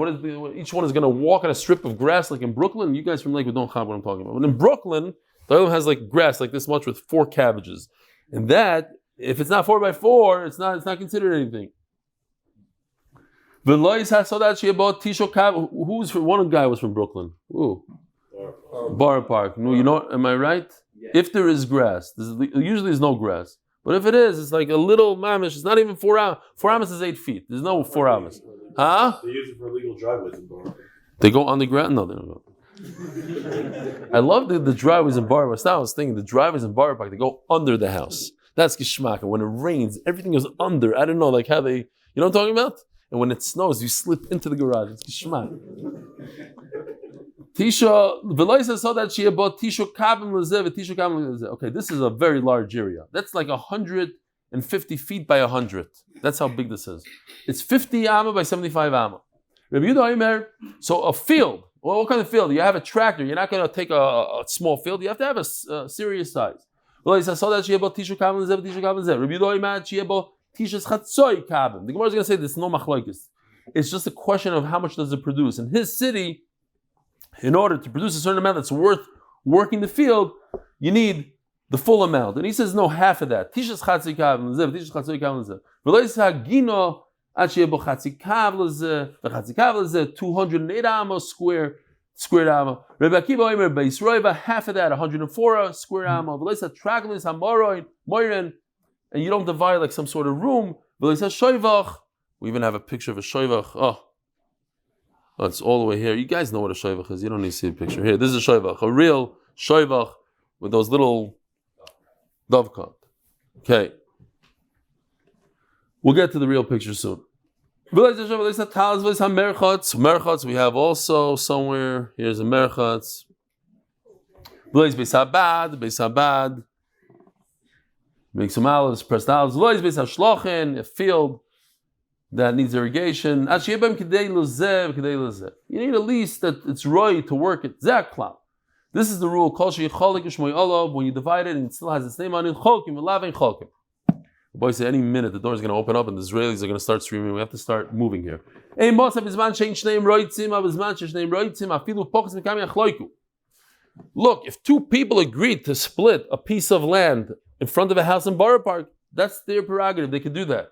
Each one is going to walk on a strip of grass like in Brooklyn. You guys from Lakewood don't have what I'm talking about. But in Brooklyn, the other one has like grass like this much with 4 cabbages. And that, if it's not 4x4, it's not considered anything. Who's one guy was from Brooklyn? Ooh. Bar Park. No, am I right? Yeah. If there is grass, usually there's no grass. But if it is, it's like a little mamish. It's not even 4 amas. 4 amas is 8 feet. There's no 4 amas. Huh? They use it for illegal driveways in Bar Park. They go on the ground? No, they don't go. I love the driveways in Bar Park. I was thinking the driveways in Bar Park, they go under the house. That's geshmak. And when it rains, everything goes under. I don't know, like how they, you know what I'm talking about? And when it snows, you slip into the garage. It's geshmak. Tisha, Veloisa saw that she bought Tisha Kabim Lezev, Tisha Kabim Lezev. Okay, this is a very large area. That's like 150 feet by 100. That's how big this is. It's 50 amma by 75 amma. Rabbi Yehuda Omer, so a field. Well, what kind of field? You have a tractor. You're not going to take a small field. You have to have a serious size. Veloisa saw that she bought Tisha Kabim Lezev, Tisha Kabim Lezev. Rabbi Yehuda Omer, she bought Tisha Chatzoi Kabim. The Gemara is going to say this no machlokes. It's just a question of how much does it produce. In his city, in order to produce a certain amount that's worth working the field, you need the full amount. And he says, no, half of that. Tishas chatzoi kavim lezev, tishas chatzoi kavim lezev. V'lo yisha gino Actually, 208 amos square amma. Rabbi Akiva Omer Beis Roiva, half of that, 104 square amma. V'leisa traglis hamoroin moiren, and you don't divide like some sort of room. V'leisa shoivach. We even have a picture of a shoivach. Oh, it's all the way here. You guys know what a shoivach is. You don't need to see a picture here. This is a shoivach, a real shoivach with those little dove cont. Okay. We'll get to the real picture soon. Merchats, we have also somewhere. Here's a merchats. Beis Habad. Make some olives, pressed olives. Beis Hashlochen, a field that needs irrigation. You need at least that it's right to work it. Klal. This is the rule. When you divide it and it still has its name on it, the boy said, any minute the door is going to open up and the Israelis are going to start screaming. We have to start moving here. Look, if two people agreed to split a piece of land in front of a house in Borough Park, that's their prerogative. They can do that.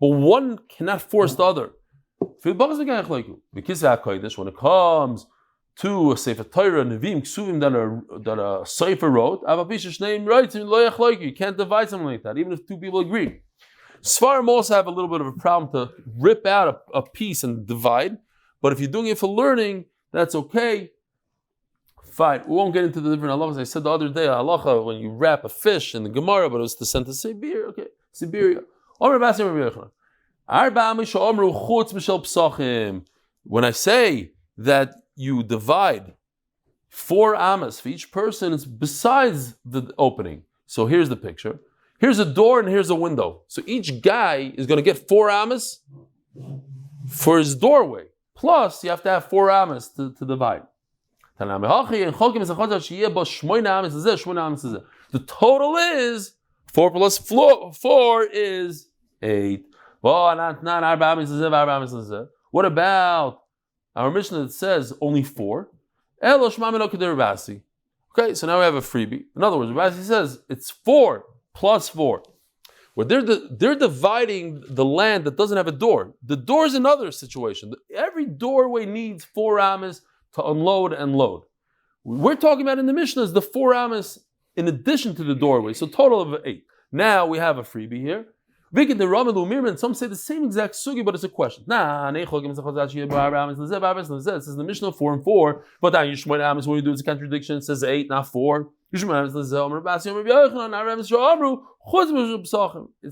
But one cannot force the other. When it comes to a Sefer Torah, Nevi'im, Ksuvim that a Sefer wrote, you can't divide something like that, even if two people agree. Sfarim also have a little bit of a problem to rip out a piece and divide, but if you're doing it for learning, that's okay. Fine. We won't get into the different halachas. I said the other day, halacha, when you wrap a fish in the Gemara, but it was to send to Siberia. Okay, Siberia. When I say that you divide 4 amas for each person, it's besides the opening. So here's the picture. Here's a door and here's a window. So each guy is going to get 4 amas for his doorway. Plus, you have to have 4 amas to divide. The total is 4 plus 4 is 8. What about our Mishnah that says only 4? Okay, so now we have a freebie. In other words, Rabbi says it's 4 plus 4. Where they're dividing the land that doesn't have a door. The door is another situation. Every doorway needs 4 amas to unload and load. We're talking about in the Mishnah is the 4 amas in addition to the doorway. So total of 8. Now we have a freebie here. Some say the same exact sugi, but it's a question. It says the Mishnah 4 and 4, but when you do it's a contradiction. It says 8, not 4. It's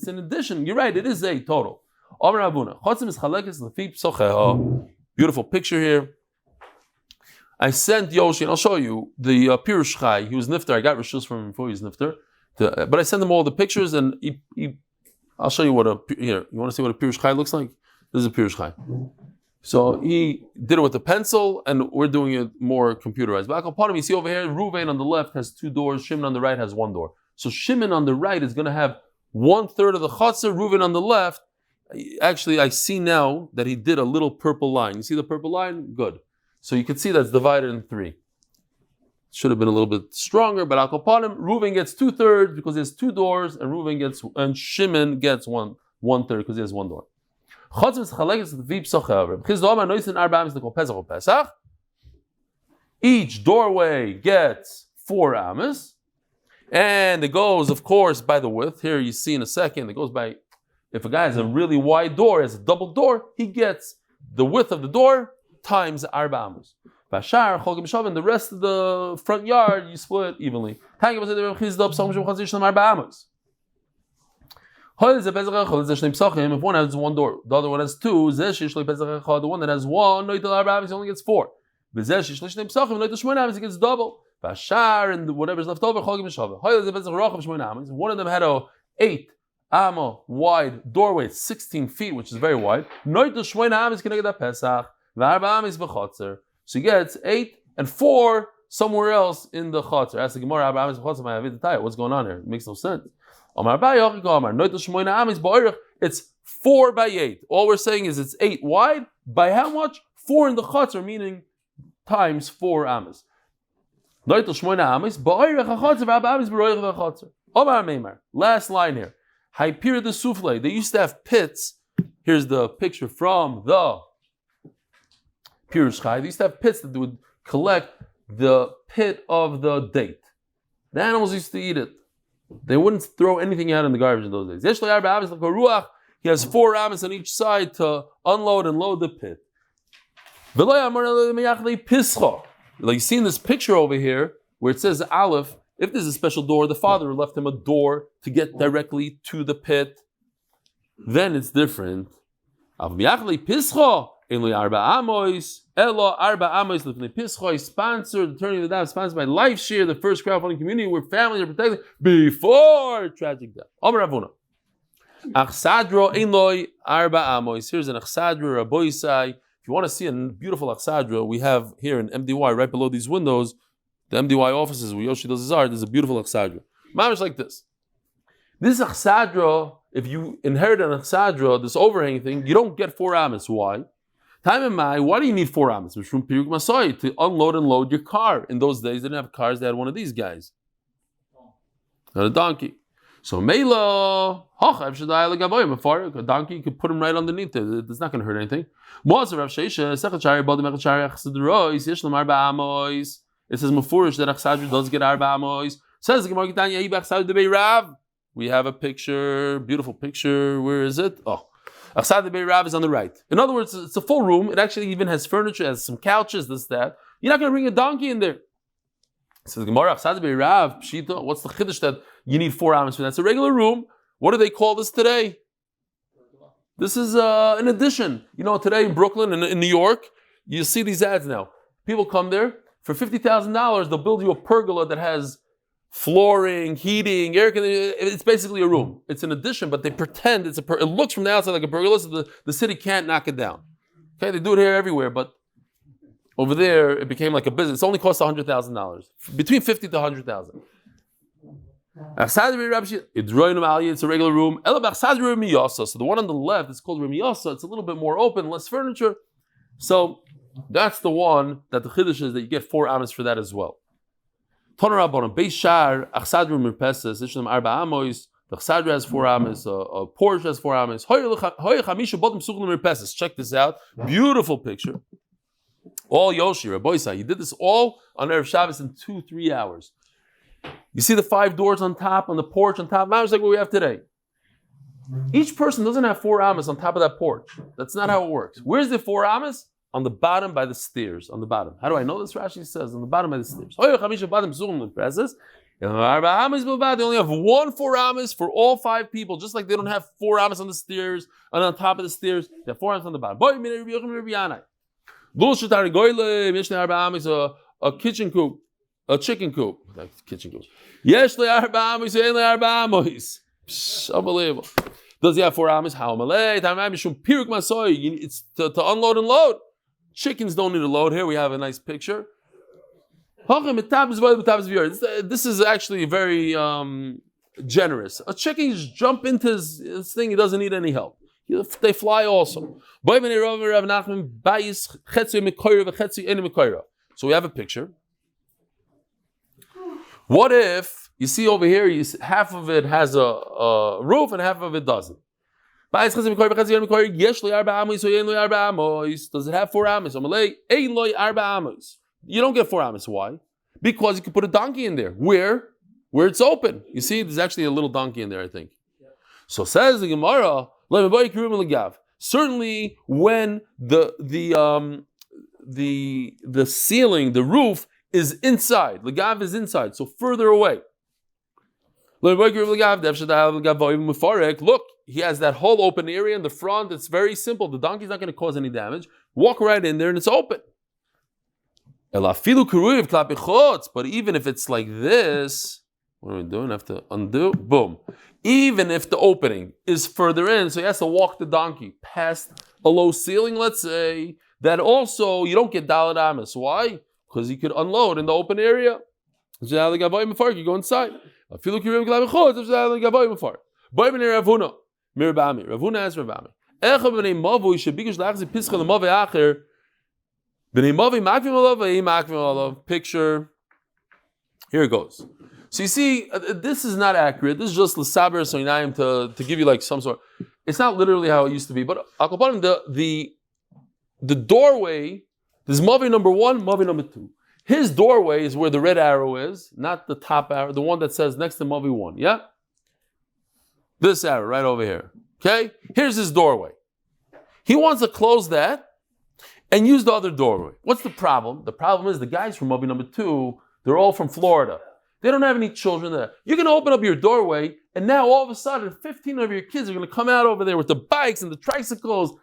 in addition. You're right. It is 8 total. Beautiful picture here. I sent Yoshi, and I'll show you the Pirush Chai. He was nifter. I got rishus from him before he was nifter. But I sent him all the pictures, and I'll show you what here. You want to see what a Pirush Chai looks like? This is a Pirush Chai. So he did it with a pencil, and we're doing it more computerized. But upon him, you see over here, Ruvain on the left has 2 doors, Shimon on the right has 1 door. So Shimon on the right is going to have 1/3 of the chatzar. Ruvain on the left, actually, I see now that he did a little purple line. You see the purple line? Good. So you can see that's divided in 3. Should have been a little bit stronger, but Al Kapanim, Reuven gets 2/3 because he has 2 doors, and Shimon gets 1/3 because he has 1 door. Each doorway gets 4 amas, and it goes, of course, by the width. Here you see in a second, it goes by, if a guy has a really wide door, has a double door, he gets the width of the door times 4 amas. And the rest of the front yard, you split evenly. If one has 1 door, the other one has 2, the one that has 1, he only gets 4. He gets double. And whatever's left over, one of them had a 8 amma wide doorway, 16 feet, which is very wide. So he gets 8 and 4 somewhere else in the chatzar. Ask the Gemara, what's going on here? It makes no sense. It's 4 by 8. All we're saying is it's 8 wide. By how much? 4 in the chatzar, meaning times 4 amas. Last line here. They used to have pits Here's the picture from the Pirush Chai. They used to have pits that would collect the pit of the date. The animals used to eat it. They wouldn't throw anything out in the garbage in those days. He has 4 amas on each side to unload and load the pit. Like you see in this picture over here, where it says Aleph, if there's a special door, the father left him a door to get directly to the pit, then it's different. Is sponsored, the turning of the daf, sponsored by Life Share, the first crowdfunding community where families are protected before tragic death. Here's an achsadra, a boisai. If you want to see a beautiful achsadra, we have here in MDY, right below these windows, the MDY offices where Yoshi does his art, there's a beautiful achsadra. Mamish like this. This achsadra, if you inherit an achsadra, this overhanging thing, you don't get 4 amas. Why? Why do you need 4 amas? To unload and load your car. In those days, they didn't have cars, they had one of these guys. Not a donkey. So Mela, a donkey, you could put him right underneath it. It's not going to hurt anything. It says Mefurish that Achsadra does get Arba Amois. Says the Gemara, we have a picture, beautiful picture. Where is it? Oh, Achsadra Beirav is on the right. In other words, it's a full room. It actually even has furniture, has some couches, this, that. You're not going to bring a donkey in there. Says the Gemara, Achsadra Beirav, Pshita, what's the Chiddush that you need 4 amas for that? It's a regular room. What do they call this today? This is an addition. You know, today in Brooklyn, in New York, you see these ads now. People come there. For $50,000, they'll build you a pergola that has flooring, heating, air conditioning. It's basically a room. It's an addition, but they pretend it's it looks from the outside like a pergola, so the city can't knock it down. Okay, they do it here everywhere, but over there it became like a business. It only costs $100,000, between $50,000 to $100,000. It's a regular room. So the one on the left is called Remiyasa. It's a little bit more open, less furniture. So that's the one that the Chiddush is that you get 4 amas for that as well. The Chsadra has 4 amas, a Porsche has 4 amas. Check this out. Beautiful picture. All Yoshi, Rabbi Isai. He did this all on Erev Shabbos in 2-3 hours. You see the 5 doors on top, on the porch on top. It's like what we have today. Each person doesn't have 4 amas on top of that porch. That's not how it works. Where's the 4 amas? On the bottom by the stairs. On the bottom. How do I know this? Rashi says on the bottom by the stairs. They only have 1 4 amas for all 5 people, just like they don't have 4 amas on the stairs and on top of the stairs. They have 4 amas on the bottom. A kitchen coop, a chicken coop. Kitchen coop. Unbelievable. Does he have 4 amas? How it's to unload and load. Chickens don't need to load. Here we have a nice picture. This is actually very generous. A chicken just jump into his thing. He doesn't need any help. They fly also. So we have a picture. What if you see over here? Half of it has a roof and half of it doesn't. Does it have 4 amas? You don't get 4 amas. Why? Because you can put a donkey in there. Where it's open. You see, there's actually a little donkey in there, I think. So says the Gemara, certainly when the ceiling, the roof is inside. Legav is inside, so further away. Look, he has that whole open area in the front. It's very simple. The donkey's not going to cause any damage. Walk right in there and it's open. But even if it's like this, what are we doing? I have to undo. Boom. Even if the opening is further in, so he has to walk the donkey past a low ceiling, let's say, that also you don't get Dalet Amas. Why? Because he could unload in the open area. You go inside. Ravuna asks Ravami. Picture. Here it goes. So you see, this is not accurate. This is just l'saber soinayim to give you like some sort. It's not literally how it used to be, but the doorway, there's Mavi number 1, Mavi number 2. His doorway is where the red arrow is, not the top arrow, the one that says next to Mavi 1, yeah? This arrow right over here, okay? Here's his doorway. He wants to close that and use the other doorway. What's the problem? The problem is the guys from Mavi number 2, they're all from Florida. They don't have any children there. You're going to open up your doorway, and now all of a sudden, 15 of your kids are going to come out over there with the bikes and the tricycles,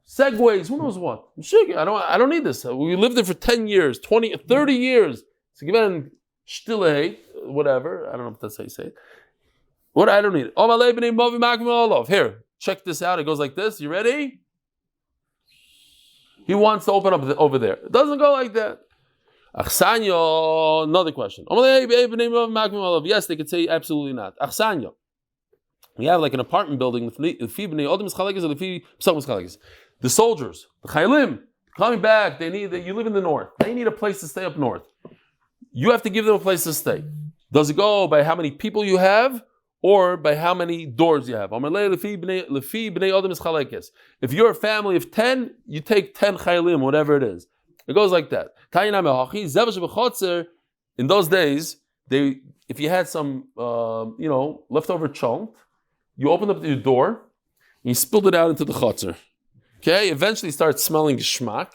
Segways, who knows what. I don't need this. We lived there for 10 years, 20, 30 years. So give it stille, whatever. I don't know if that's how you say it. What? I don't need it. Here, check this out. It goes like this. You ready? He wants to open up over there. It doesn't go like that. Achsanyo, another question. Yes, they could say absolutely not. Achsanyo. We have like an apartment building with the soldiers, the Chaylim, coming back. You live in the north. They need a place to stay up north. You have to give them a place to stay. Does it go by how many people you have or by how many doors you have? If you're a family of 10, you take 10 Chaylim, whatever it is. It goes like that. In those days, if you had some leftover cont, you opened up your door and you spilled it out into the chotzer. Okay, eventually it starts smelling schmack.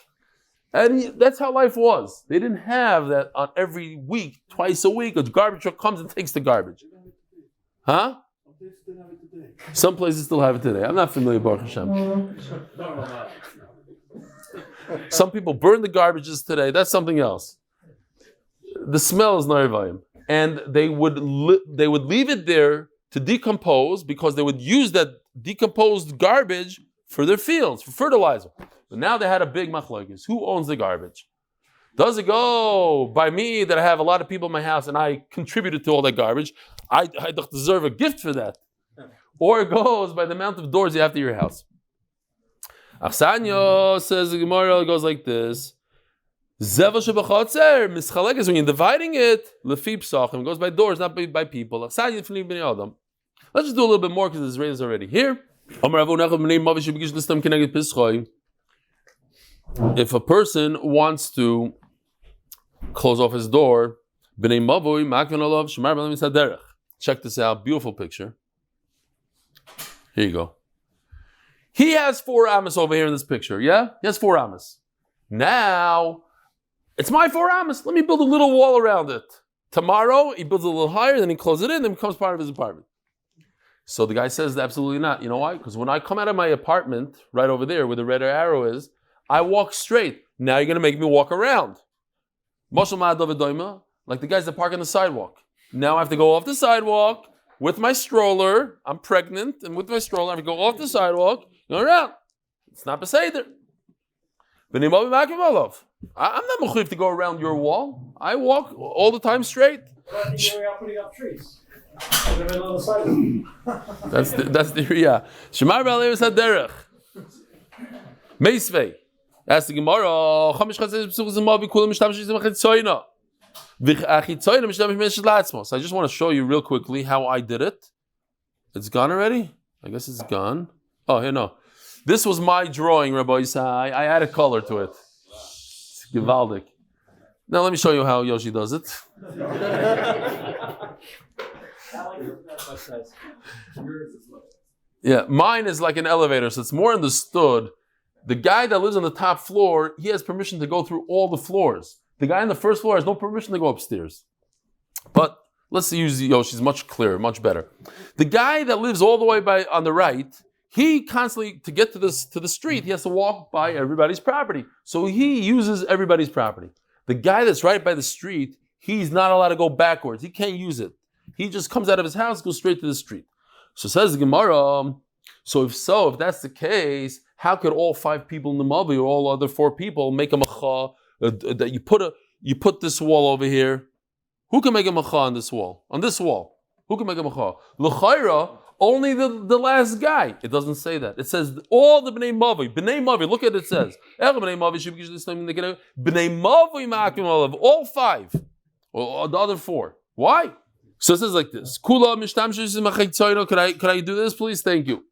And that's how life was. They didn't have that on every week, twice a week, a garbage truck comes and takes the garbage. Huh? Some places still have it today. I'm not familiar, Baruch Hashem. Some people burn the garbages today. That's something else. The smell is narivayim. And they would leave it there to decompose because they would use that decomposed garbage for their fields, for fertilizer. But now they had a big machlokes. Who owns the garbage? Does it go by me that I have a lot of people in my house and I contributed to all that garbage? I deserve a gift for that. Or it goes by the amount of doors you have to your house. Achsanyo says the Gemara, goes like this. When you're dividing it, it goes by doors, not by people. Let's just do a little bit more because this rain is already here. If a person wants to close off his door, check this out, beautiful picture. Here you go. He has 4 amas over here in this picture, yeah? He has 4 amas. Now, it's my 4 amas. Let me build a little wall around it. Tomorrow, he builds a little higher, then he closes it in, then it becomes part of his apartment. So the guy says, absolutely not. You know why? Because when I come out of my apartment, right over there where the red arrow is, I walk straight. Now you're going to make me walk around. Like the guys that park on the sidewalk. Now I have to go off the sidewalk with my stroller. I'm pregnant, and with my stroller, I have to go off the sidewalk, go around. It's not Beseder. I'm not mechuyev to go around your wall. I walk all the time straight. Putting up trees. That's the Riyah. Shemar b'alev saderech. Meisvei. That's the Gemara. So I just want to show you real quickly how I did it. It's gone already? I guess it's gone. Oh, here, no. This was my drawing, Rabbi Yisai. I added color to it. It's gewaldig. Now let me show you how Yoshi does it. Yeah, mine is like an elevator, so it's more understood. The guy that lives on the top floor, he has permission to go through all the floors. The guy on the first floor has no permission to go upstairs. But let's use Yoshi's much clearer, much better. The guy that lives all the way on the right, he constantly, to get to the street, he has to walk by everybody's property. So he uses everybody's property. The guy that's right by the street, he's not allowed to go backwards. He can't use it. He just comes out of his house, goes straight to the street. So says the Gemara, if that's the case, how could all 5 people in the Mavi or all other 4 people make a macha? That you put this wall over here. Who can make a macha on this wall? On this wall, who can make a macha? L'chayra, only the last guy. It doesn't say that. It says all the bnei Mavi. Bnei Mavi. Look at it. It says bnei Mavi ma'akim all 5, or the other 4. Why? So it says like this. Kula mishtamshis machaytzoyno. Could I do this, please? Thank you.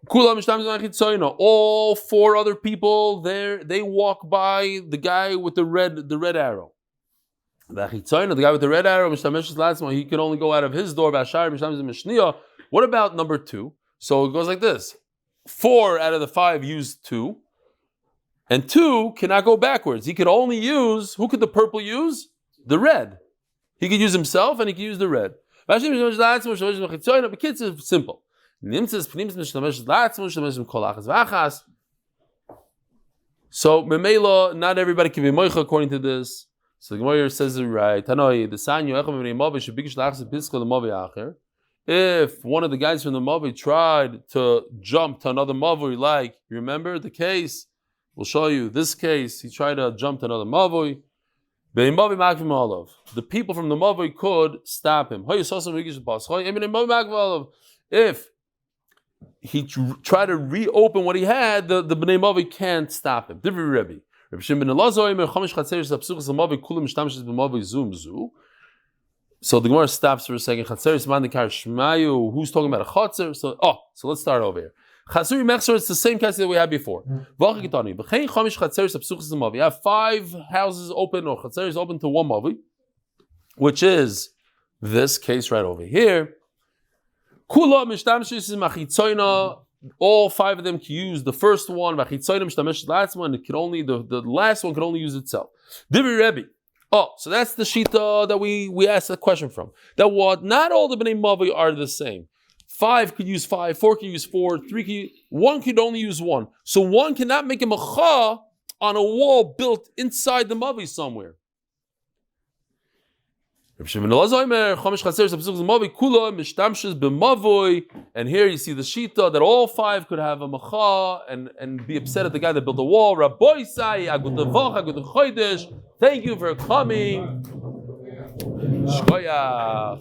All 4 other people there, they walk by the guy with the red arrow. The guy with the red arrow, he can only go out of his door. What about number 2? So it goes like this: 4 out of the 5 used 2, and 2 cannot go backwards. He could only use, who could the purple use? The red. He could use himself and he could use the red. But kids is simple. So memela, not everybody can be moicha according to this. So the Gemara says it right. If one of the guys from the Mavi tried to jump to another Mavi, like, you remember the case? We'll show you this case. He tried to jump to another Mavi. The people from the Mavi could stop him. If he tried to reopen what he had, the Bnei Mavi can't stop him. So the Gemara stops for a second. Who's talking about a chatzer? So let's start over here. It's the same case that we had before. You have 5 houses open or chatzeris open to one mavi, which is this case right over here. All 5 of them can use the first one, and it can only the last one can only use itself. So that's the shita that we asked the question from. That what? Not all the Bnei Mavi are the same. 5 could use 5, 4 could use 4, 1 could only use 1. So 1 cannot make a mecha on a wall built inside the Mavi somewhere. And here you see the shita that all 5 could have a mecha and be upset at the guy that built the wall. Thank you for coming. Shkoyach.